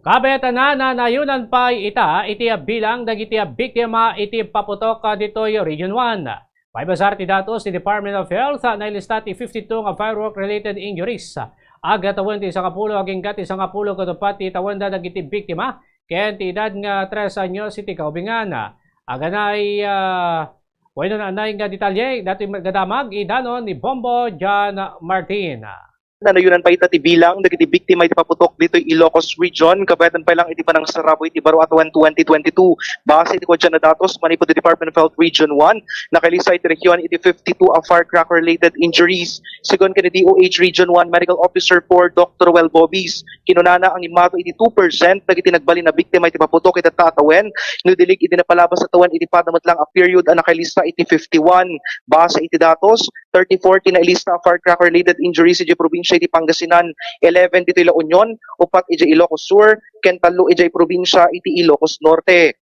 Kabetana na nayunan pa iti bilang dagiti biktima iti paputok ditoy Region 1. May basar ti datos ti Department of Health na ilista ti 52 nga firework-related injuries. Aga tawan ti 10 aging kat ti 10 katupat ti tawanda dagiti biktima ken ti edad nga 3 anyos iti kaubingan. Aga nay bueno na anay nga detalye dati gadamag idanon ni Bombo John Martin. Nanayunan pa iti bilang dagiti biktima iti paputok dito Ilocos Region kabayatan pa lang iti panang sarabo iti baro atawan 2022 base iti kodyan na datos manipod the Department of Health Region 1 nakalisa iti region iti 52 of firecracker related injuries sigon ken DOH Region 1 Medical Officer 4 Dr. Well Bobis kinunana ang imato iti 2% dagiti nagbali na biktima iti paputok iti tatawen nudilig iti napalabas sa tawan iti padamat lang a period ang nakalista iti 51 base iti datos 34 kinailista of firecracker related injuries iti probinsya iti Pangasinan, 11 dito La Union, upat iti Ilocos Sur, ken talo iti probinsya iti Ilocos Norte.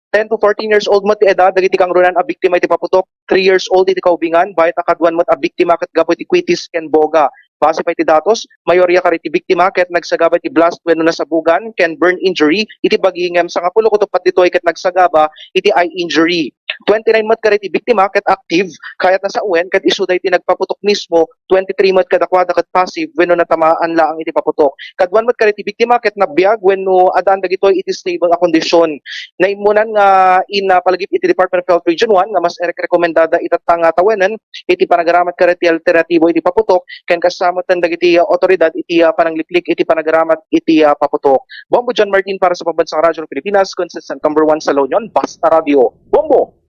10 to 14 years old mat ti edad dagiti kangrunan a biktima iti paputok, 3 years old iti kaubingan, bayat akadwan mat a biktima ket gapo iti quitis ken boga. Base pa iti datos, mayorya kariti biktima ket nagsagaba iti blast wenno nasabugan ken burn injury iti bagingem sa kapulo kutupat ditoy ket nagsagaba iti eye injury. 29 mat kariti biktima ket active kayat nasa uwen ket isuday iti nagpaputok mismo 23 mat kadakwada ket passive wenno natamaan laang iti paputok. Kadwan mat kariti biktima ket nabiyag wenno adan dagitoy iti stable a kondisyon. Naimunan nga palagip iti Department of Health Region 1 nga mas rekomendada itatang tawenan iti panagaramat kariti alternatibo iti paputok ken kasamatan dagiti otoridad iti panangliklik iti panagaramat iti paputok. Bombo John Martin para sa Pambansang Radyo ng Pilipinas, consistent number 1 sa La Union, Basta Radio. Bombo!